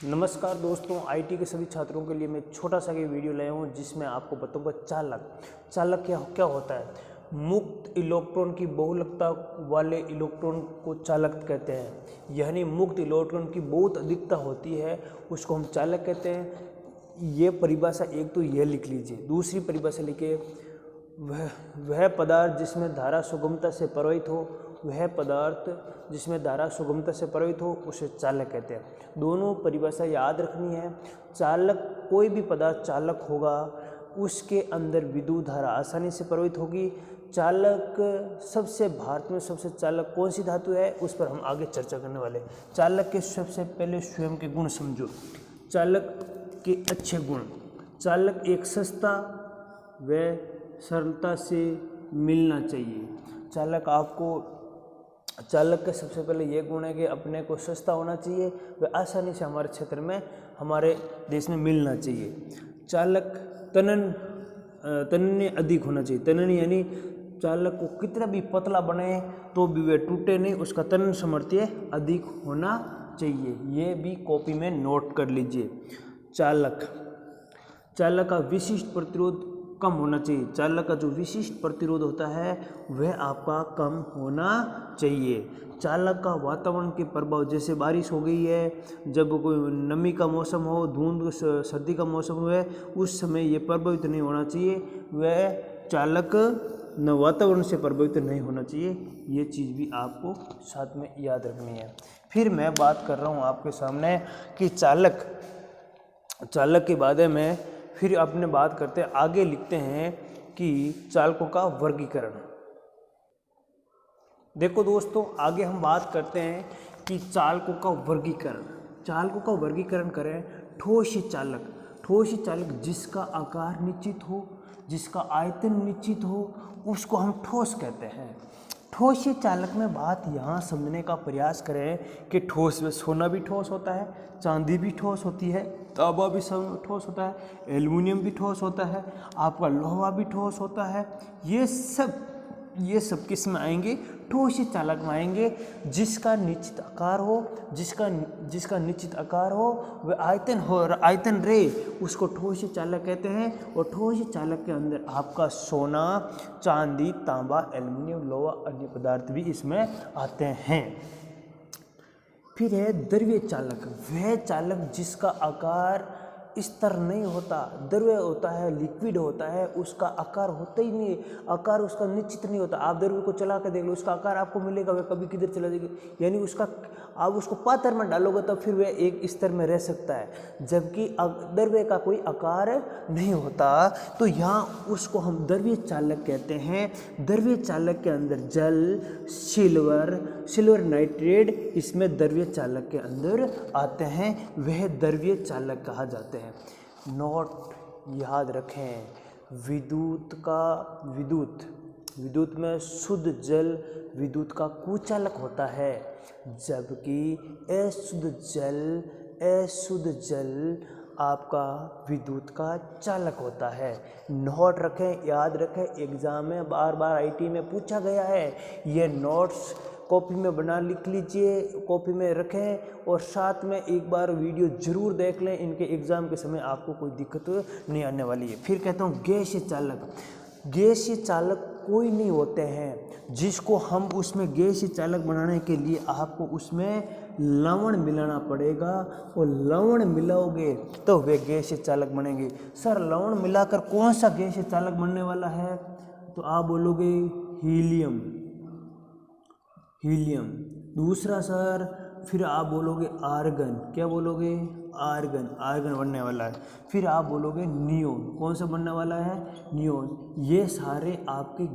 नमस्कार दोस्तों, आईटी के सभी छात्रों के लिए मैं छोटा सा ये वीडियो लाया हूँ जिसमें आपको बताऊंगा चालक क्या होता है। मुक्त इलेक्ट्रॉन की बहुलकता वाले इलेक्ट्रॉन को चालक कहते हैं, यानी मुक्त इलेक्ट्रॉन की बहुत अधिकता होती है उसको हम चालक कहते हैं। ये परिभाषा एक तो ये लिख लीजिए। दूसरी परिभाषा लिखिए, वह पदार्थ जिसमें धारा सुगमता से प्रवाहित हो, वह पदार्थ जिसमें धारा सुगमता से प्रवाहित हो उसे चालक कहते हैं। दोनों परिभाषा याद रखनी है। चालक, कोई भी पदार्थ चालक होगा उसके अंदर विद्युत धारा आसानी से प्रवाहित होगी। चालक सबसे भारत में सबसे चालक कौन सी धातु है उस पर हम आगे चर्चा करने वाले। चालक के सबसे पहले स्वयं के गुण समझो। चालक के अच्छे गुण। चालक एक सस्ता व सरलता से मिलना चाहिए। चालक के सबसे पहले ये गुण है कि अपने को सस्ता होना चाहिए, वह आसानी से हमारे क्षेत्र में, हमारे देश में मिलना चाहिए। चालक तनन अधिक होना चाहिए। तनन यानी चालक को कितना भी पतला बने तो भी वह टूटे नहीं, उसका तनन सामर्थ्य अधिक होना चाहिए। ये भी कॉपी में नोट कर लीजिए। चालक का विशिष्ट प्रतिरोध कम होना चाहिए। चालक का जो विशिष्ट प्रतिरोध होता है वह आपका कम होना चाहिए। चालक का वातावरण के प्रभाव, जैसे बारिश हो गई है, जब कोई नमी का मौसम हो, धुंध सर्दी का मौसम हो, उस समय ये प्रभावित नहीं होना चाहिए। वह चालक न वातावरण से प्रभावित नहीं होना चाहिए। ये चीज़ भी आपको साथ में याद रखनी है। फिर मैं बात कर रहा हूँ आपके सामने कि चालक के बारे में फिर अपने बात करते हैं। आगे लिखते हैं कि चालकों का वर्गीकरण। देखो दोस्तों, आगे हम बात करते हैं कि चालकों का वर्गीकरण करें। ठोस चालक जिसका आकार निश्चित हो, जिसका आयतन निश्चित हो, उसको हम ठोस कहते हैं। ठोस चालक में बात यहाँ समझने का प्रयास करें कि ठोस में सोना भी ठोस होता है, चांदी भी ठोस होती है, तांबा भी ठोस होता है, एल्युमिनियम भी ठोस होता है, आपका लोहा भी ठोस होता है। ये सब किस में आएंगे? ठोस चालक में आएंगे। जिसका निश्चित आकार हो वह आयतन रहे उसको ठोस चालक कहते हैं। और ठोस चालक के अंदर आपका सोना, चांदी, तांबा, एल्युमिनियम, लोहा, अन्य पदार्थ भी इसमें आते हैं। फिर है द्रव्य चालक। वह चालक जिसका आकार स्तर नहीं होता, द्रव्य होता है, लिक्विड होता है, उसका आकार होता ही नहीं, आकार उसका निश्चित नहीं होता। आप द्रव्य को चला कर देख लो, उसका आकार आपको मिलेगा, वह कभी किधर चला जाएगा, यानी आप उसको पात्र में डालोगे तब फिर वह एक स्तर में रह सकता है, जबकि द्रव्य का कोई आकार नहीं होता। तो यहाँ उसको हम द्रव्य चालक कहते हैं। द्रव्य चालक के अंदर जल, सिल्वर नाइट्रेट इसमें द्रव्य चालक के अंदर आते हैं, वह द्रव्य चालक कहा जाते हैं। नोट याद रखें, विद्युत में शुद्ध जल विद्युत का कुचालक होता है, जबकि अशुद्ध जल आपका विद्युत का चालक होता है। नोट रखें, याद रखें, एग्जाम में बार बार आईटी में पूछा गया है। ये नोट्स कॉपी में बना लिख लीजिए, कॉपी में रखें और साथ में एक बार वीडियो जरूर देख लें। इनके एग्ज़ाम के समय आपको कोई दिक्कत नहीं आने वाली है। फिर कहता हूँ गैसीय चालक कोई नहीं होते हैं जिसको हम उसमें गैसीय चालक बनाने के लिए आपको उसमें लवण मिलाना पड़ेगा, और लवण मिलाओगे तो वे गैसीय चालक बनेंगे। सर लवण मिलाकर कौन सा गैसीय चालक बनने वाला है? तो आप बोलोगे हीलियम। दूसरा सर, फिर आप बोलोगे आर्गन। क्या बोलोगे? आर्गन बनने वाला है। फिर आप बोलोगे नियोन। कौन सा बनने वाला है? नियोन। ये सारे आपके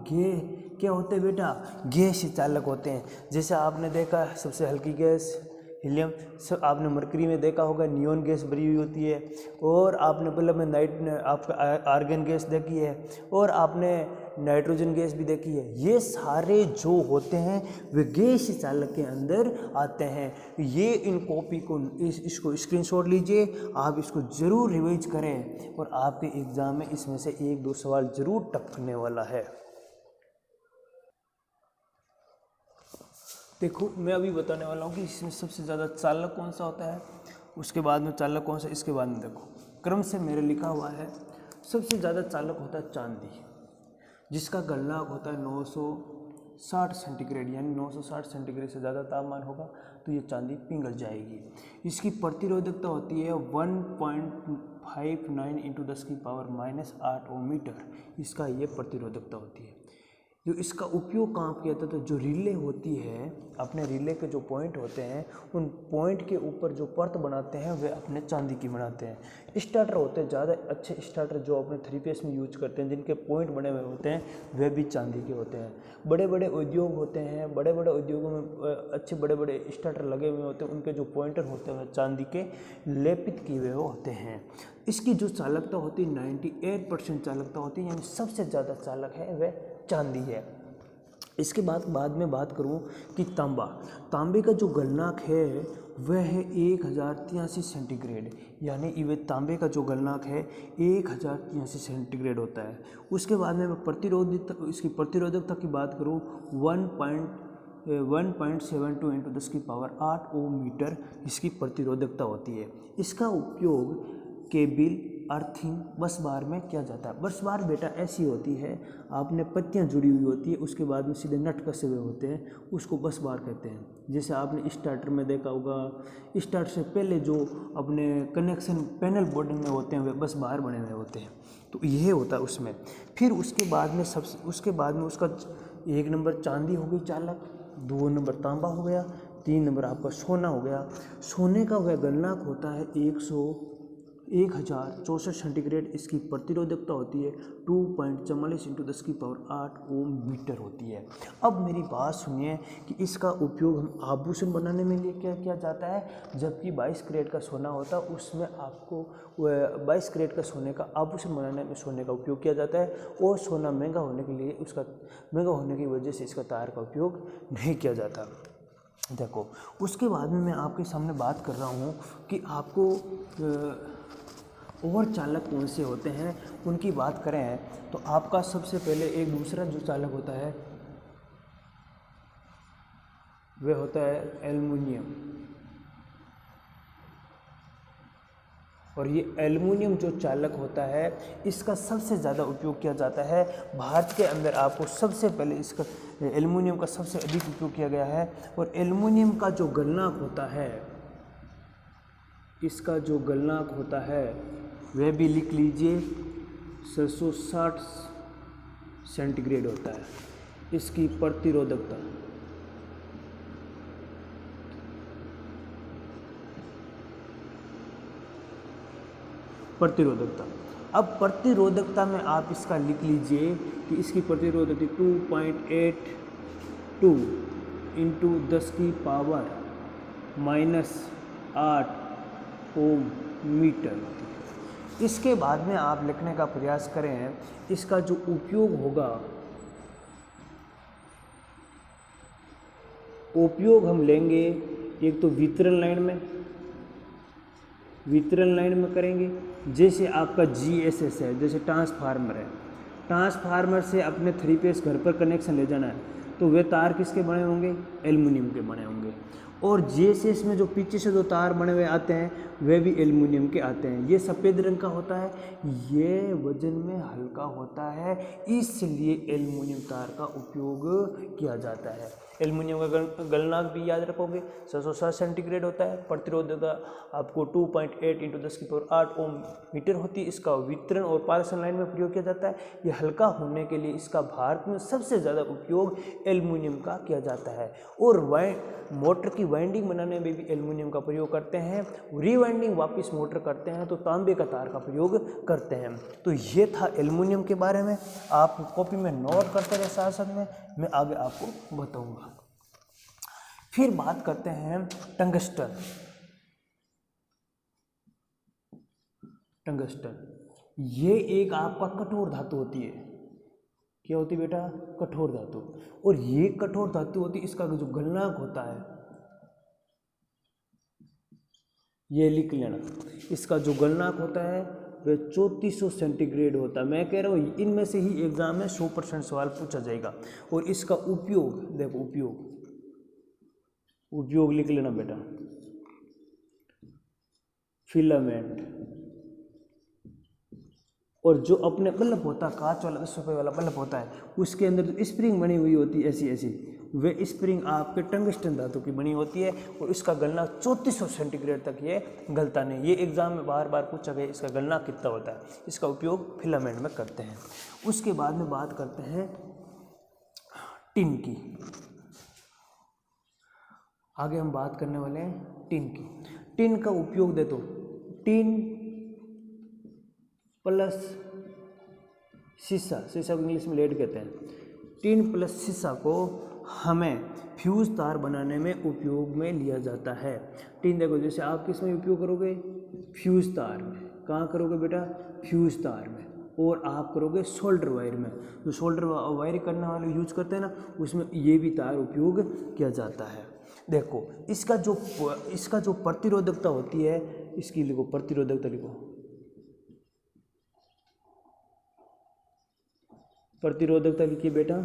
क्या होते हैं बेटा? गैस चालक होते हैं। जैसे आपने देखा सबसे हल्की गैस हीलियम, सब आपने मरकरी में देखा होगा नियोन गैस भरी हुई होती है, और आपने मतलब में आपका आर्गन गैस देखी है, और आपने नाइट्रोजन गैस भी देखी है। ये सारे जो होते हैं वे गैस चालक के अंदर आते हैं। ये इन कॉपी को इसको स्क्रीनशॉट लीजिए, आप इसको ज़रूर रिवाइज करें और आपके एग्ज़ाम में इसमें से 1-2 सवाल ज़रूर टपकने वाला है। देखो मैं अभी बताने वाला हूँ कि इसमें सबसे ज़्यादा चालक कौन सा होता है। उसके बाद में चालक कौन सा, इसके बाद में देखो क्रम से मेरे लिखा हुआ है। सबसे ज़्यादा चालक होता है चांदी, जिसका गलनांक होता है 960 सेंटीग्रेड, यानी 960 सेंटीग्रेड से ज़्यादा तापमान होगा तो ये चांदी पिघल जाएगी। इसकी प्रतिरोधकता होती है 1.59 इंटू 10⁻⁻8 ओम मीटर, इसका ये प्रतिरोधकता होती है। जो इसका उपयोग कहाँ किया जाता है, तो जो रिले होती है, अपने रिले के जो पॉइंट होते हैं उन पॉइंट के ऊपर जो परत बनाते हैं वे अपने चांदी की बनाते हैं। स्टार्टर होते हैं, ज़्यादा अच्छे स्टार्टर जो अपने 3 फेस में यूज करते हैं, जिनके पॉइंट बने हुए होते हैं, वे भी चांदी के होते हैं। बड़े बड़े उद्योग होते हैं, बड़े बड़े उद्योगों में अच्छे बड़े बड़े स्टार्टर लगे हुए होते हैं, उनके जो पॉइंटर होते हैं चांदी के लेपित किए हुए होते हैं। इसकी जो चालकता होती है 98% चालकता होती है, यानी सबसे ज़्यादा चालक है वह चांदी है। इसके बाद में बात करूं कि तांबे का जो गलनांक है वह है 1083 सेंटीग्रेड, यानी ये तांबे का जो गलनांक है 1083 सेंटीग्रेड होता है। उसके बाद में मैं इसकी प्रतिरोधकता की बात करूं 1.72 इंटू 10⁸ ओम मीटर इसकी प्रतिरोधकता होती है। इसका उपयोग केबिल, अर्थिंग, बस बार में किया जाता है। बस बार बेटा ऐसी होती है, आपने पत्तियां जुड़ी हुई होती है, उसके बाद में सीधे नट कसे हुए होते हैं, उसको बस बार कहते हैं। जैसे आपने स्टार्टर में देखा होगा, स्टार्टर से पहले जो अपने कनेक्शन पैनल बोर्ड में होते हैं वे बस बार बने हुए होते हैं, तो यह होता है उसमें। फिर उसके बाद में उसका 1 नंबर चांदी हो गई चालक, 2 नंबर तांबा हो गया, 3 नंबर आपका सोना हो गया। सोने का वह गलनांक होता है 1064 सेंटीग्रेड, इसकी प्रतिरोधकता होती है 2.44 इंटू 10⁸ ओम मीटर होती है। अब मेरी बात सुनिए कि इसका उपयोग हम आभूषण बनाने में लिए क्या किया जाता है। जबकि 22 कैरेट का सोना होता है, उसमें आपको 22 कैरेट का सोने का आभूषण बनाने में सोने का उपयोग किया जाता है, और सोना महंगा होने की वजह से इसका तार का उपयोग नहीं किया जाता। देखो उसके बाद में मैं आपके सामने बात कर रहा हूँ कि आपको और चालक कौन से होते हैं उनकी बात करें तो आपका सबसे पहले एक दूसरा जो चालक होता है वह होता है एल्युमिनियम। और ये एल्युमिनियम जो चालक होता है इसका सबसे ज़्यादा उपयोग किया जाता है भारत के अंदर। आपको सबसे पहले इसका एल्युमिनियम का सबसे अधिक उपयोग किया गया है। और एल्युमिनियम का जो गलनांक होता है, इसका जो गलनांक होता है वह भी लिख लीजिए 760 सेंटीग्रेड होता है। इसकी प्रतिरोधकता अब प्रतिरोधकता में आप इसका लिख लीजिए कि इसकी प्रतिरोधकता 2.82 इंटू 10⁻⁸8 ओम मीटर। इसके बाद में आप लिखने का प्रयास करें, इसका जो उपयोग होगा, उपयोग हम लेंगे एक तो वितरण लाइन में करेंगे। जैसे आपका GSS है, जैसे ट्रांसफार्मर है, ट्रांसफार्मर से अपने 3 फेस घर पर कनेक्शन ले जाना है तो वे तार किसके बने होंगे, एल्युमिनियम के बने होंगे। और GSS में जो पीछे से जो तार बने हुए आते हैं वे भी एल्युमिनियम के आते हैं। ये सफ़ेद रंग का होता है, ये वजन में हल्का होता है, इसलिए एल्युमिनियम तार का उपयोग किया जाता है। एल्युमिनियम का गलनांक भी याद रखोगे 760 सेंटीग्रेड होता है। प्रतिरोधकता आपको 2.8 इंटू 10⁸8 ओम मीटर होती है। इसका वितरण और पारेषण लाइन में प्रयोग किया जाता है। यह हल्का होने के लिए इसका भारत में सबसे ज़्यादा उपयोग एल्युमिनियम का किया जाता है। और मोटर की वाइंडिंग बनाने में भी एल्युमिनियम का प्रयोग करते हैं। रीवाइंडिंग वापस मोटर करते हैं तो तांबे का तार का प्रयोग करते हैं। तो ये था एल्युमिनियम के बारे में। आप कॉपी में नोट करते रहे, साथ साथ में मैं आगे आपको बताऊंगा। फिर बात करते हैं टंगस्टन। ये एक आपका कठोर धातु होती है। क्या होती है बेटा, कठोर धातु। और ये कठोर धातु होती है, इसका जो गलनांक होता है ये लिख लेना। इसका जो गलनांक होता है वह 3400 सेंटीग्रेड होता है। मैं कह रहा हूँ इनमें से ही एग्जाम में 100% सवाल पूछा जाएगा। और इसका उपयोग देखो, उपयोग लिख लेना बेटा। फिलामेंट। और जो अपने बल्ब होता है, कांच वाला 10 रुपये वाला बल्ब होता है, उसके अंदर जो स्प्रिंग बनी हुई होती है ऐसी ऐसी, वे स्प्रिंग आपके टंगस्टन धातु की बनी होती है और इसका गलना 3400 सेंटीग्रेड तक ये गलता नहीं। ये एग्जाम में बार बार पूछा गया इसका गलना कितना होता है। इसका उपयोग फिलामेंट में करते हैं। उसके बाद में बात करते हैं टिन की। आगे हम बात करने वाले हैं टिन की। टिन का उपयोग दे तो टिन प्लस शीशा, शीशा को इंग्लिश में लेड कहते हैं। टिन प्लस शीशा को हमें फ्यूज तार बनाने में उपयोग में लिया जाता है। टिन देखो, जैसे आप किस में उपयोग करोगे, फ्यूज तार में। कहाँ करोगे बेटा, फ्यूज तार में। और आप करोगे सोल्डर वायर में। जो सोल्डर वायर करने वाले यूज करते हैं ना, उसमें ये भी तार उपयोग किया जाता है। देखो इसका जो प्रतिरोधकता होती है, इसकी लिखो प्रतिरोधकता, लिखो प्रतिरोधकता, लिखिए बेटा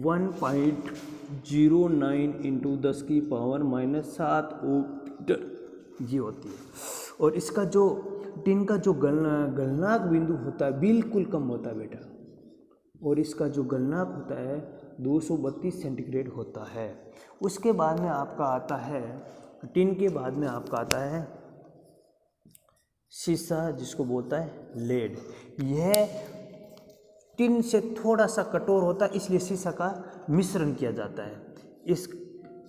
1.09 इंटू 10 की पावर -7 ओम ये होती है। और इसका जो टिन का जो गलनांक बिंदु होता है बिल्कुल कम होता है बेटा, और इसका जो गलनांक होता है 232 सेंटीग्रेड होता है। उसके बाद में आपका आता है टिन के बाद में आपका आता है शीशा, जिसको बोलता है लेड। यह टिन से थोड़ा सा कठोर होता है, इसलिए शीशा का मिश्रण किया जाता है।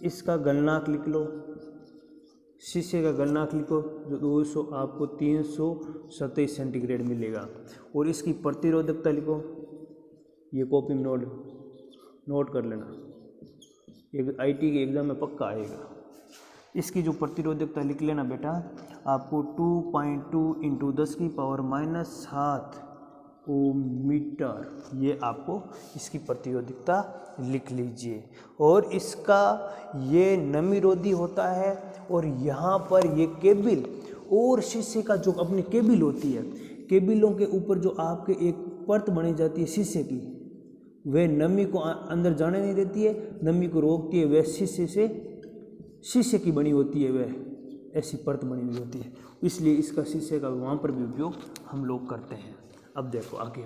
इसका गलनांक लिख लो, शीशे का गलनांक लिखो, जो 200 आपको 327 सेंटीग्रेड मिलेगा। और इसकी प्रतिरोधकता लिखो, ये कॉपी में नोट कर लेना, एक आईटी के एग्जाम में पक्का आएगा। इसकी जो प्रतिरोधकता लिख लेना बेटा, आपको 2.2 इंटू 10 की पावर -7 ओम मीटर, ये आपको इसकी प्रतिरोधकता लिख लीजिए। और इसका ये नमीरोधी होता है। और यहाँ पर ये केबिल और शीशे का जो अपनी केबिल होती है, केबिलों के ऊपर जो आपके एक परत बनी जाती है शीशे की, वह नमी को अंदर जाने नहीं देती है, नमी को रोकती है। वह शीशे की बनी होती है, वह ऐसी परत बनी हुई होती है, इसलिए इसका शीशे का वहाँ पर भी उपयोग हम लोग करते हैं। अब देखो आगे,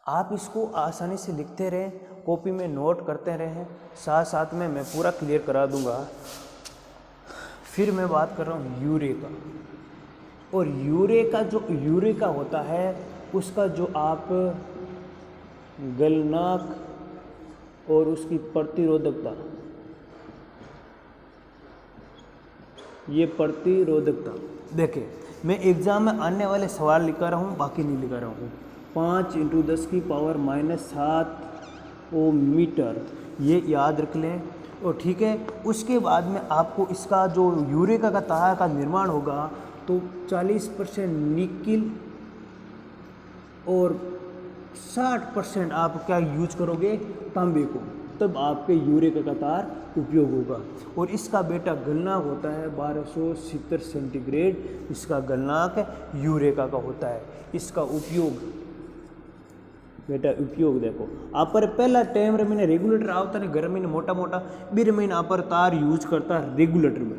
आप इसको आसानी से लिखते रहें, कॉपी में नोट करते रहें, साथ साथ में मैं पूरा क्लियर करा दूंगा। फिर मैं बात कर रहा हूँ यूरेका। और यूरेका होता है उसका जो आप गलनांक और उसकी प्रतिरोधकता, ये प्रतिरोधकता देखिए, मैं एग्ज़ाम में आने वाले सवाल लिखा रहा हूँ, बाकी नहीं लिखा रहा हूँ। 5 इंटू 10 की पावर -7 ओम मीटर, ये याद रख लें। और ठीक है, उसके बाद में आपको इसका जो यूरेका का तार का निर्माण होगा तो 40% निकिल और 60% आप क्या यूज करोगे, तांबे को, तब आपके यूरेका का तार उपयोग होगा। और इसका बेटा गलनांक होता है 1270 सेंटीग्रेड, इसका गलनांक यूरेका का होता है। इसका उपयोग बेटा देखो आप पर पहला टाइम रे मैंने रेगुलेटर आवता ने घर में मोटा मोटा बीर महीना पर तार यूज करता रेगुलेटर में।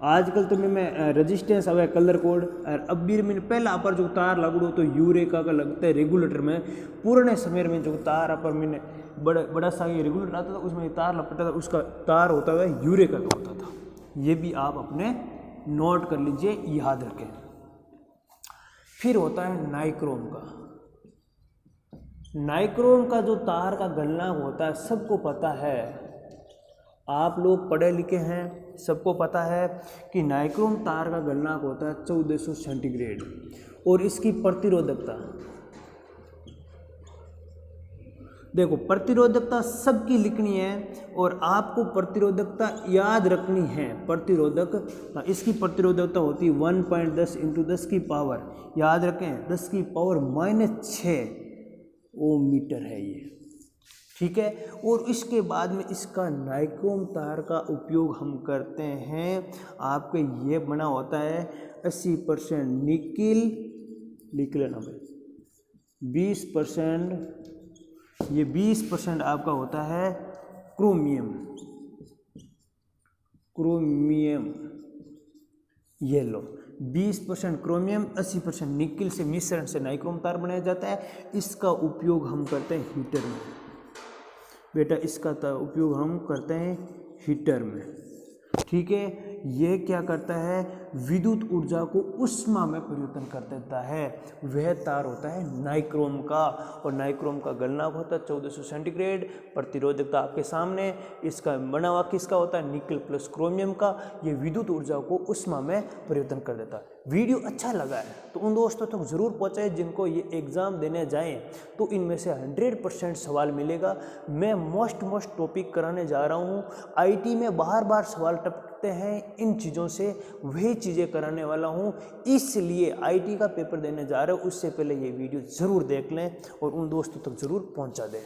आजकल तो मैं रजिस्टेंस आवे कलर कोड, और अब भी मैंने पहला पर जो तार लगड़ो तो यूरेका का लगता है रेगुलेटर में। पुराने समय में जो तार पर मैंने बड़ा सा ये रेगुलेटर आता था, उसमें तार लपटा था, उसका तार होता था यूरेका का होता था। ये भी आप अपने नोट कर लीजिए, याद रखें। फिर होता है नाइक्रोम का। नाइक्रोम का जो तार का गलनांक होता है सबको पता है, आप लोग पढ़े लिखे हैं, सबको पता है कि नाइक्रोम तार का गलनांक होता है 1400 सेंटीग्रेड। और इसकी प्रतिरोधकता देखो, प्रतिरोधकता सबकी लिखनी है और आपको प्रतिरोधकता याद रखनी है। प्रतिरोधक इसकी प्रतिरोधकता होती है 1.10 इंटू 10 की पावर, याद रखें 10 की पावर -6 ओम मीटर है ये, ठीक है। और इसके बाद में इसका नाइक्रोम तार का उपयोग हम करते हैं। आपके ये बना होता है 80% निकिल, लिख लेना भाई, 20%, ये 20% आपका होता है क्रोमियम, ये लो 20% क्रोमियम 80% निकिल से मिश्रण से नाइक्रोम तार बनाया जाता है। इसका उपयोग हम करते हैं हीटर में बेटा, इसका उपयोग हम करते हैं हीटर में, ठीक है। यह क्या करता है, विद्युत ऊर्जा को उष्मा में परिवर्तन कर देता है। वह तार होता है नाइक्रोम का, और नाइक्रोम का गलनांक होता है 1400 सेंटीग्रेड। प्रतिरोधकता आपके सामने, इसका बना हुआ किसका होता है, निकल प्लस क्रोमियम का। ये विद्युत ऊर्जा को उष्मा में परिवर्तन कर देता है। वीडियो अच्छा लगा है तो उन दोस्तों तक जरूर पहुंचाएं जिनको ये एग्ज़ाम देने जाएं तो इनमें से 100% सवाल मिलेगा। मैं मोस्ट टॉपिक कराने जा रहा हूँ। आईटी में बार सवाल टपकते हैं इन चीज़ों से, वही चीज़ें कराने वाला हूँ। इसलिए आईटी का पेपर देने जा रहे हो उससे पहले ये वीडियो ज़रूर देख लें और उन दोस्तों तक ज़रूर पहुँचा दें।